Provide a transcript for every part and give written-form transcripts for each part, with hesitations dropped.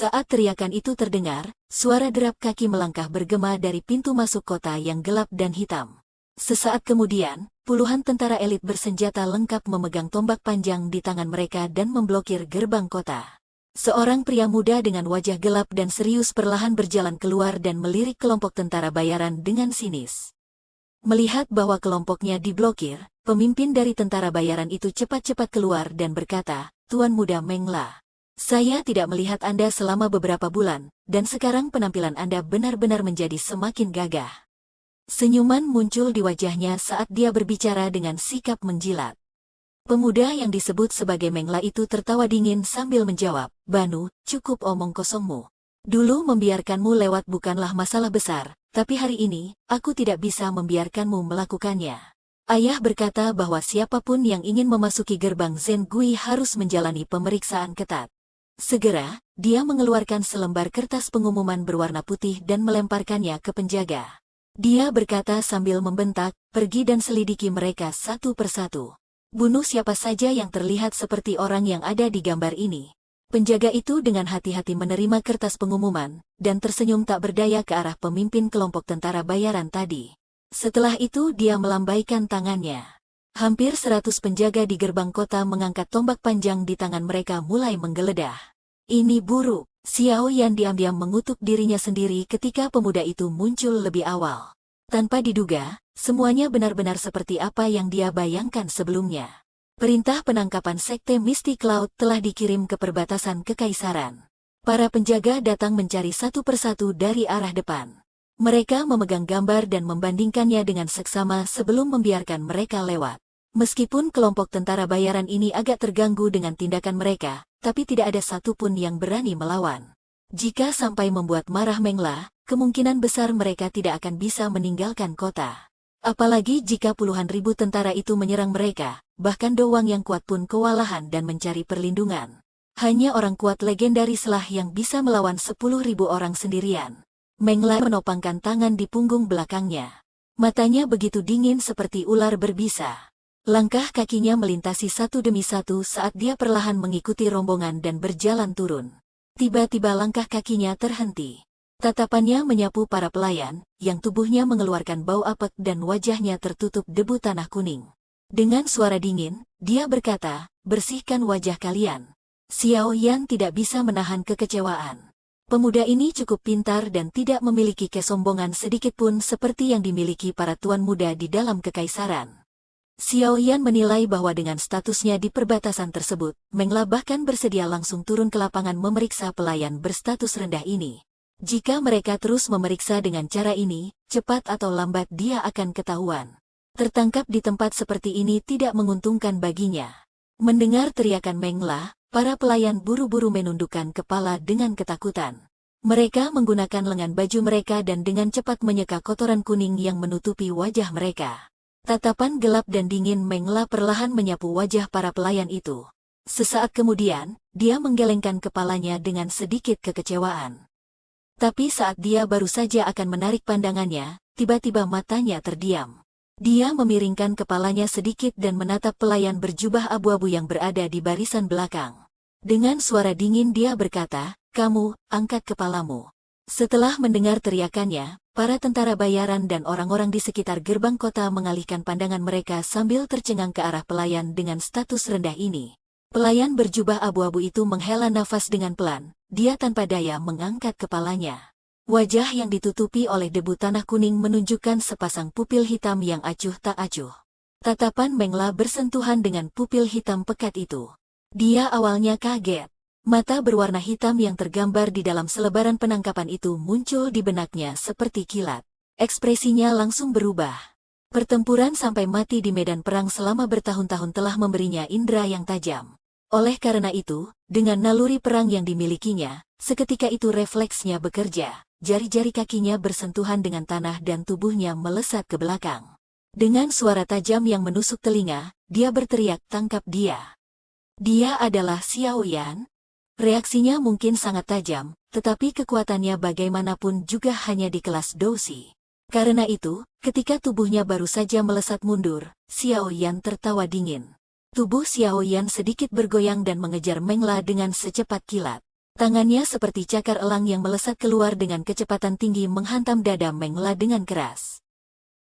Saat teriakan itu terdengar, suara derap kaki melangkah bergema dari pintu masuk kota yang gelap dan hitam. Sesaat kemudian, puluhan tentara elit bersenjata lengkap memegang tombak panjang di tangan mereka dan memblokir gerbang kota. Seorang pria muda dengan wajah gelap dan serius perlahan berjalan keluar dan melirik kelompok tentara bayaran dengan sinis. Melihat bahwa kelompoknya diblokir, pemimpin dari tentara bayaran itu cepat-cepat keluar dan berkata, "Tuan Muda Mengla, saya tidak melihat Anda selama beberapa bulan, dan sekarang penampilan Anda benar-benar menjadi semakin gagah." Senyuman muncul di wajahnya saat dia berbicara dengan sikap menjilat. Pemuda yang disebut sebagai Mengla itu tertawa dingin sambil menjawab, "Banu, cukup omong kosongmu. Dulu membiarkanmu lewat bukanlah masalah besar, tapi hari ini, aku tidak bisa membiarkanmu melakukannya." Ayah berkata bahwa siapapun yang ingin memasuki gerbang Zengui harus menjalani pemeriksaan ketat. Segera, dia mengeluarkan selembar kertas pengumuman berwarna putih dan melemparkannya ke penjaga. Dia berkata sambil membentak, "Pergi dan selidiki mereka satu persatu. Bunuh siapa saja yang terlihat seperti orang yang ada di gambar ini." Penjaga itu dengan hati-hati menerima kertas pengumuman, dan tersenyum tak berdaya ke arah pemimpin kelompok tentara bayaran tadi. Setelah itu dia melambaikan tangannya. Hampir 100 penjaga di gerbang kota mengangkat tombak panjang di tangan mereka mulai menggeledah. "Ini buruk." Xiao Yan diam-diam mengutuk dirinya sendiri ketika pemuda itu muncul lebih awal. Tanpa diduga, semuanya benar-benar seperti apa yang dia bayangkan sebelumnya. Perintah penangkapan Sekte Misty Cloud telah dikirim ke perbatasan Kekaisaran. Para penjaga datang mencari satu persatu dari arah depan. Mereka memegang gambar dan membandingkannya dengan seksama sebelum membiarkan mereka lewat. Meskipun kelompok tentara bayaran ini agak terganggu dengan tindakan mereka, tapi tidak ada satupun yang berani melawan. Jika sampai membuat marah Mengla, kemungkinan besar mereka tidak akan bisa meninggalkan kota. Apalagi jika puluhan ribu tentara itu menyerang mereka, bahkan Doang yang kuat pun kewalahan dan mencari perlindungan. Hanya orang kuat legendarislah yang bisa melawan 10.000 orang sendirian. Mengla menopangkan tangan di punggung belakangnya. Matanya begitu dingin seperti ular berbisa. Langkah kakinya melintasi satu demi satu saat dia perlahan mengikuti rombongan dan berjalan turun. Tiba-tiba langkah kakinya terhenti. Tatapannya menyapu para pelayan, yang tubuhnya mengeluarkan bau apek dan wajahnya tertutup debu tanah kuning. Dengan suara dingin, dia berkata, "Bersihkan wajah kalian." Xiao Yan tidak bisa menahan kekecewaan. Pemuda ini cukup pintar dan tidak memiliki kesombongan sedikitpun seperti yang dimiliki para tuan muda di dalam kekaisaran. Xiao Yan menilai bahwa dengan statusnya di perbatasan tersebut, Mengla bahkan bersedia langsung turun ke lapangan memeriksa pelayan berstatus rendah ini. Jika mereka terus memeriksa dengan cara ini, cepat atau lambat dia akan ketahuan. Tertangkap di tempat seperti ini tidak menguntungkan baginya. Mendengar teriakan Mengla, para pelayan buru-buru menundukkan kepala dengan ketakutan. Mereka menggunakan lengan baju mereka dan dengan cepat menyeka kotoran kuning yang menutupi wajah mereka. Tatapan gelap dan dingin Mengla perlahan menyapu wajah para pelayan itu. Sesaat kemudian, dia menggelengkan kepalanya dengan sedikit kekecewaan. Tapi saat dia baru saja akan menarik pandangannya, tiba-tiba matanya terdiam. Dia memiringkan kepalanya sedikit dan menatap pelayan berjubah abu-abu yang berada di barisan belakang. Dengan suara dingin dia berkata, "Kamu, angkat kepalamu." Setelah mendengar teriakannya, para tentara bayaran dan orang-orang di sekitar gerbang kota mengalihkan pandangan mereka sambil tercengang ke arah pelayan dengan status rendah ini. Pelayan berjubah abu-abu itu menghela nafas dengan pelan, dia tanpa daya mengangkat kepalanya. Wajah yang ditutupi oleh debu tanah kuning menunjukkan sepasang pupil hitam yang acuh tak acuh. Tatapan Mengla bersentuhan dengan pupil hitam pekat itu. Dia awalnya kaget. Mata berwarna hitam yang tergambar di dalam selebaran penangkapan itu muncul di benaknya seperti kilat. Ekspresinya langsung berubah. Pertempuran sampai mati di medan perang selama bertahun-tahun telah memberinya indera yang tajam. Oleh karena itu, dengan naluri perang yang dimilikinya, seketika itu refleksnya bekerja. Jari-jari kakinya bersentuhan dengan tanah dan tubuhnya melesat ke belakang. Dengan suara tajam yang menusuk telinga, dia berteriak, "Tangkap dia." Dia adalah Xiao Yan. Reaksinya mungkin sangat tajam, tetapi kekuatannya bagaimanapun juga hanya di kelas Dousi. Karena itu, ketika tubuhnya baru saja melesat mundur, Xiao Yan tertawa dingin. Tubuh Xiao Yan sedikit bergoyang dan mengejar Mengla dengan secepat kilat. Tangannya seperti cakar elang yang melesat keluar dengan kecepatan tinggi menghantam dada Mengla dengan keras.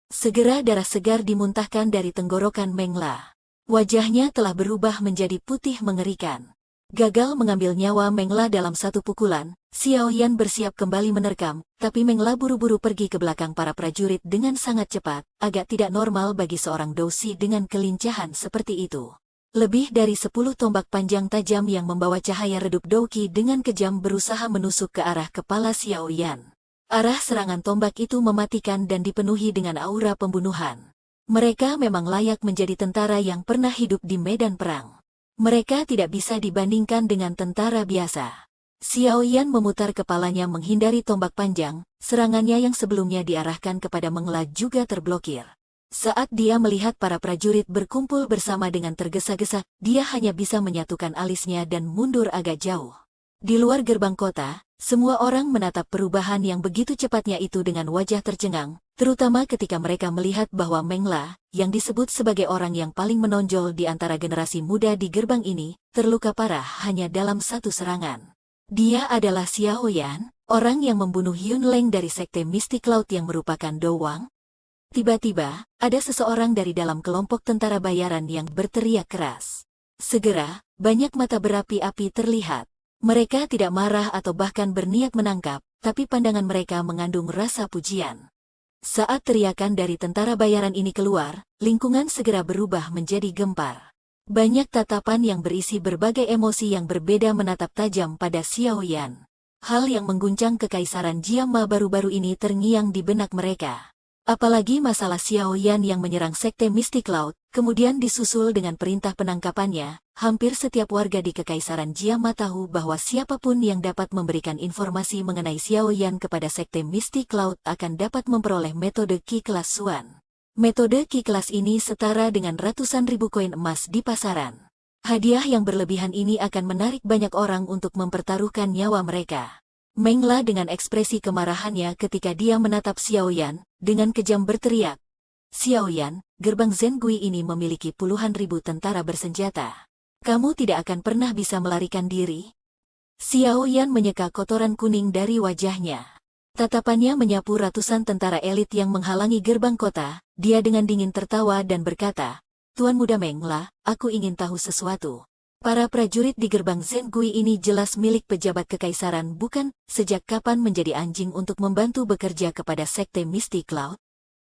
Segera darah segar dimuntahkan dari tenggorokan Mengla. Wajahnya telah berubah menjadi putih mengerikan. Gagal mengambil nyawa Mengla dalam satu pukulan, Xiao Yan bersiap kembali menerkam, tapi Mengla buru-buru pergi ke belakang para prajurit dengan sangat cepat, agak tidak normal bagi seorang Dousi dengan kelincahan seperti itu. Lebih dari 10 tombak panjang tajam yang membawa cahaya redup Douki dengan kejam berusaha menusuk ke arah kepala Xiao Yan. Arah serangan tombak itu mematikan dan dipenuhi dengan aura pembunuhan. Mereka memang layak menjadi tentara yang pernah hidup di medan perang. Mereka tidak bisa dibandingkan dengan tentara biasa. Xiao Yan memutar kepalanya menghindari tombak panjang, serangannya yang sebelumnya diarahkan kepada Mengla juga terblokir. Saat dia melihat para prajurit berkumpul bersama dengan tergesa-gesa, dia hanya bisa menyatukan alisnya dan mundur agak jauh. Di luar gerbang kota, semua orang menatap perubahan yang begitu cepatnya itu dengan wajah tercengang, terutama ketika mereka melihat bahwa Mengla, yang disebut sebagai orang yang paling menonjol di antara generasi muda di gerbang ini, terluka parah hanya dalam satu serangan. Dia adalah Xiao Yan, orang yang membunuh Yun Leng dari Sekte Mistik Laut yang merupakan Do Wang. Tiba-tiba, ada seseorang dari dalam kelompok tentara bayaran yang berteriak keras. Segera, banyak mata berapi-api terlihat. Mereka tidak marah atau bahkan berniat menangkap, tapi pandangan mereka mengandung rasa pujian. Saat teriakan dari tentara bayaran ini keluar, lingkungan segera berubah menjadi gempar. Banyak tatapan yang berisi berbagai emosi yang berbeda menatap tajam pada Xiao Yan. Hal yang mengguncang kekaisaran Jiama baru-baru ini terngiang di benak mereka. Apalagi masalah Xiao Yan yang menyerang Sekte Mistik Laut, kemudian disusul dengan perintah penangkapannya, hampir setiap warga di Kekaisaran Jiama tahu bahwa siapapun yang dapat memberikan informasi mengenai Xiao Yan kepada Sekte Mistik Laut akan dapat memperoleh metode Ki kelas Suan. Metode Ki kelas ini setara dengan ratusan ribu koin emas di pasaran. Hadiah yang berlebihan ini akan menarik banyak orang untuk mempertaruhkan nyawa mereka. Mengla dengan ekspresi kemarahannya ketika dia menatap Xiao Yan, dengan kejam berteriak. Xiao Yan, gerbang Zengui ini memiliki puluhan ribu tentara bersenjata. Kamu tidak akan pernah bisa melarikan diri? Xiao Yan menyeka kotoran kuning dari wajahnya. Tatapannya menyapu ratusan tentara elit yang menghalangi gerbang kota, dia dengan dingin tertawa dan berkata, Tuan Muda Mengla, aku ingin tahu sesuatu. Para prajurit di gerbang Zengui ini jelas milik pejabat kekaisaran bukan? Sejak kapan menjadi anjing untuk membantu bekerja kepada Sekte Mistik Laut?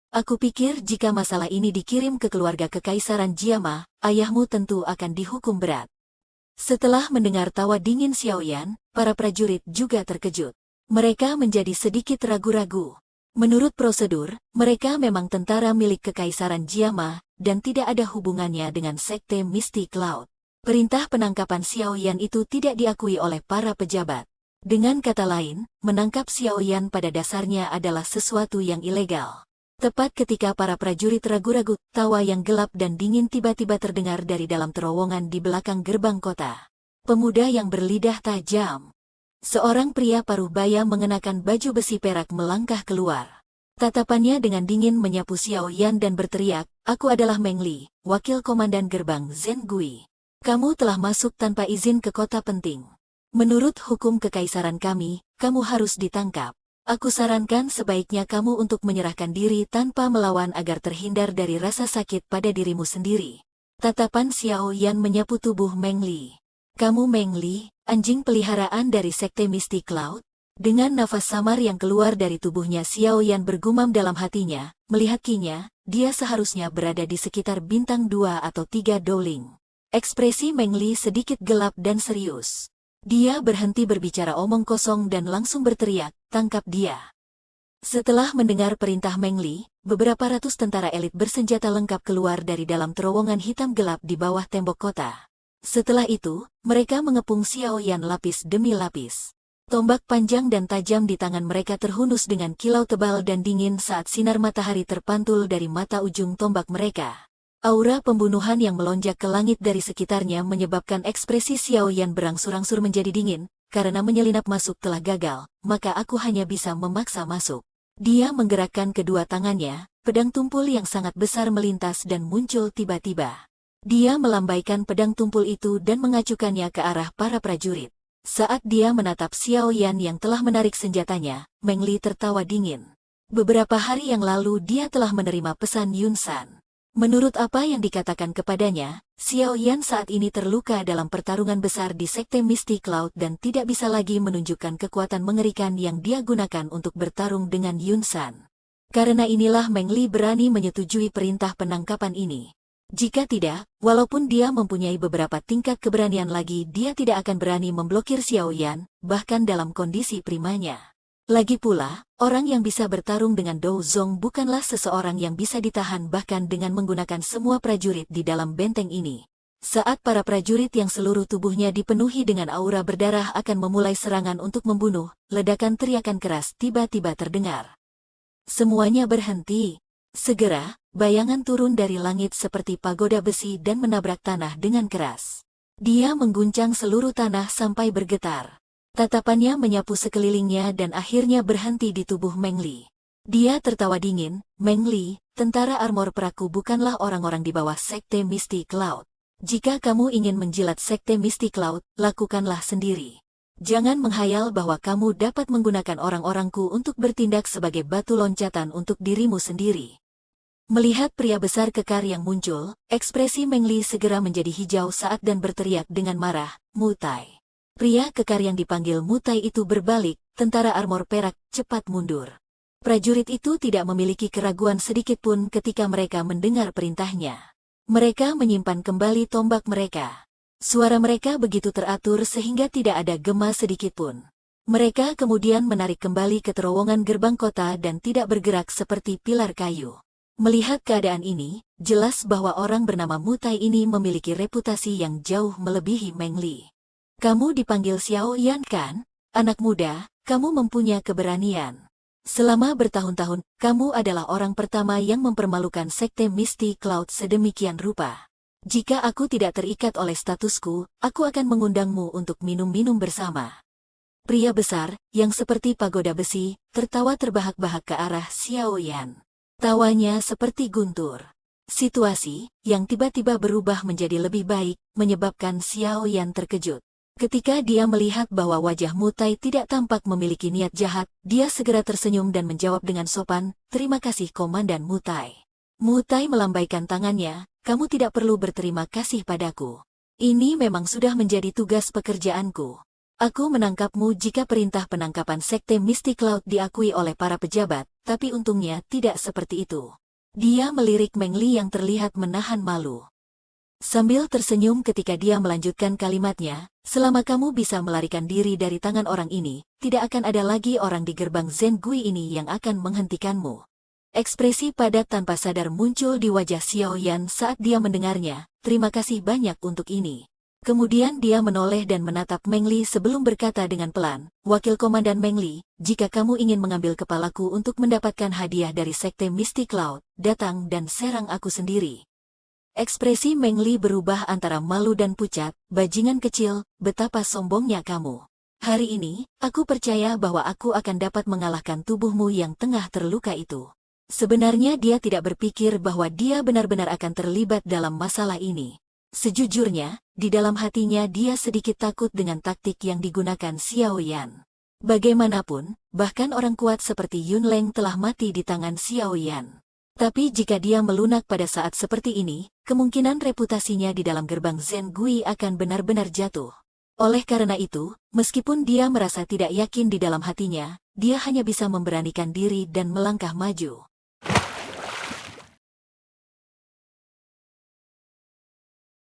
Aku pikir jika masalah ini dikirim ke keluarga kekaisaran Jiama, ayahmu tentu akan dihukum berat. Setelah mendengar tawa dingin Xiao Yan, para prajurit juga terkejut. Mereka menjadi sedikit ragu-ragu. Menurut prosedur, mereka memang tentara milik kekaisaran Jiama, dan tidak ada hubungannya dengan Sekte Mistik Laut. Perintah penangkapan Xiao Yan itu tidak diakui oleh para pejabat. Dengan kata lain, menangkap Xiao Yan pada dasarnya adalah sesuatu yang ilegal. Tepat ketika para prajurit ragu-ragu, tawa yang gelap dan dingin tiba-tiba terdengar dari dalam terowongan di belakang gerbang kota. Pemuda yang berlidah tajam. Seorang pria paruh baya mengenakan baju besi perak melangkah keluar. Tatapannya dengan dingin menyapu Xiao Yan dan berteriak, aku adalah Meng Li, wakil komandan gerbang Zengui. Kamu telah masuk tanpa izin ke kota penting. Menurut hukum kekaisaran kami, kamu harus ditangkap. Aku sarankan sebaiknya kamu untuk menyerahkan diri tanpa melawan agar terhindar dari rasa sakit pada dirimu sendiri. Tatapan Xiao Yan menyapu tubuh Meng Li. Kamu Meng Li, anjing peliharaan dari Sekte Mistik Laut? Dengan nafas samar yang keluar dari tubuhnya Xiao Yan bergumam dalam hatinya, melihat Kinya, dia seharusnya berada di sekitar bintang 2 atau 3 Dowling. Ekspresi Meng Li sedikit gelap dan serius. Dia berhenti berbicara omong kosong dan langsung berteriak, tangkap dia. Setelah mendengar perintah Meng Li, beberapa ratus tentara elit bersenjata lengkap keluar dari dalam terowongan hitam gelap di bawah tembok kota. Setelah itu, mereka mengepung Xiao Yan lapis demi lapis. Tombak panjang dan tajam di tangan mereka terhunus dengan kilau tebal dan dingin saat sinar matahari terpantul dari mata ujung tombak mereka. Aura pembunuhan yang melonjak ke langit dari sekitarnya menyebabkan ekspresi Xiao Yan berangsur-angsur menjadi dingin, karena menyelinap masuk telah gagal, maka aku hanya bisa memaksa masuk. Dia menggerakkan kedua tangannya, pedang tumpul yang sangat besar melintas dan muncul tiba-tiba. Dia melambaikan pedang tumpul itu dan mengacukannya ke arah para prajurit. Saat dia menatap Xiao Yan yang telah menarik senjatanya, Meng Li tertawa dingin. Beberapa hari yang lalu dia telah menerima pesan Yun San. Menurut apa yang dikatakan kepadanya, Xiao Yan saat ini terluka dalam pertarungan besar di Sekte Misty Cloud dan tidak bisa lagi menunjukkan kekuatan mengerikan yang dia gunakan untuk bertarung dengan Yun San. Karena inilah Meng Li berani menyetujui perintah penangkapan ini. Jika tidak, walaupun dia mempunyai beberapa tingkat keberanian lagi, dia tidak akan berani memblokir Xiao Yan, bahkan dalam kondisi primanya. Lagi pula, orang yang bisa bertarung dengan Dou Zong bukanlah seseorang yang bisa ditahan bahkan dengan menggunakan semua prajurit di dalam benteng ini. Saat para prajurit yang seluruh tubuhnya dipenuhi dengan aura berdarah akan memulai serangan untuk membunuh, ledakan teriakan keras tiba-tiba terdengar. Semuanya berhenti. Segera, bayangan turun dari langit seperti pagoda besi dan menabrak tanah dengan keras. Dia mengguncang seluruh tanah sampai bergetar. Tatapannya menyapu sekelilingnya dan akhirnya berhenti di tubuh Meng Li. Dia tertawa dingin, "Meng Li, tentara armor peraku bukanlah orang-orang di bawah Sekte Misty Cloud. Jika kamu ingin menjilat Sekte Misty Cloud, lakukanlah sendiri. Jangan menghayal bahwa kamu dapat menggunakan orang-orangku untuk bertindak sebagai batu loncatan untuk dirimu sendiri." Melihat pria besar kekar yang muncul, ekspresi Meng Li segera menjadi hijau saat dan berteriak dengan marah, "Mutai!" Pria kekar yang dipanggil Mutai itu berbalik, "Tentara armor perak, cepat mundur." Prajurit itu tidak memiliki keraguan sedikitpun ketika mereka mendengar perintahnya. Mereka menyimpan kembali tombak mereka. Suara mereka begitu teratur sehingga tidak ada gema sedikitpun. Mereka kemudian menarik kembali ke terowongan gerbang kota dan tidak bergerak seperti pilar kayu. Melihat keadaan ini, jelas bahwa orang bernama Mutai ini memiliki reputasi yang jauh melebihi Meng Li. "Kamu dipanggil Xiao Yan kan? Anak muda, kamu mempunyai keberanian. Selama bertahun-tahun, kamu adalah orang pertama yang mempermalukan Sekte Misty Cloud sedemikian rupa. Jika aku tidak terikat oleh statusku, aku akan mengundangmu untuk minum-minum bersama." Pria besar, yang seperti pagoda besi, tertawa terbahak-bahak ke arah Xiao Yan. Tawanya seperti guntur. Situasi, yang tiba-tiba berubah menjadi lebih baik, menyebabkan Xiao Yan terkejut. Ketika dia melihat bahwa wajah Mutai tidak tampak memiliki niat jahat, dia segera tersenyum dan menjawab dengan sopan, "Terima kasih Komandan Mutai." Mutai melambaikan tangannya, "Kamu tidak perlu berterima kasih padaku. Ini memang sudah menjadi tugas pekerjaanku. Aku menangkapmu jika perintah penangkapan Sekte Misty Cloud diakui oleh para pejabat, tapi untungnya tidak seperti itu." Dia melirik Meng Li yang terlihat menahan malu. Sambil tersenyum ketika dia melanjutkan kalimatnya, "Selama kamu bisa melarikan diri dari tangan orang ini, tidak akan ada lagi orang di gerbang Zengui ini yang akan menghentikanmu." Ekspresi padat tanpa sadar muncul di wajah Xiao Yan saat dia mendengarnya, "Terima kasih banyak untuk ini." Kemudian dia menoleh dan menatap Meng Li sebelum berkata dengan pelan, "Wakil Komandan Meng Li, jika kamu ingin mengambil kepalaku untuk mendapatkan hadiah dari Sekte Misty Cloud, datang dan serang aku sendiri." Ekspresi Meng Li berubah antara malu dan pucat, "Bajingan kecil, betapa sombongnya kamu. Hari ini, aku percaya bahwa aku akan dapat mengalahkan tubuhmu yang tengah terluka itu." Sebenarnya dia tidak berpikir bahwa dia benar-benar akan terlibat dalam masalah ini. Sejujurnya, di dalam hatinya dia sedikit takut dengan taktik yang digunakan Xiao Yan. Bagaimanapun, bahkan orang kuat seperti Yun Leng telah mati di tangan Xiao Yan. Tapi jika dia melunak pada saat seperti ini, kemungkinan reputasinya di dalam gerbang Zengui akan benar-benar jatuh. Oleh karena itu, meskipun dia merasa tidak yakin di dalam hatinya, dia hanya bisa memberanikan diri dan melangkah maju.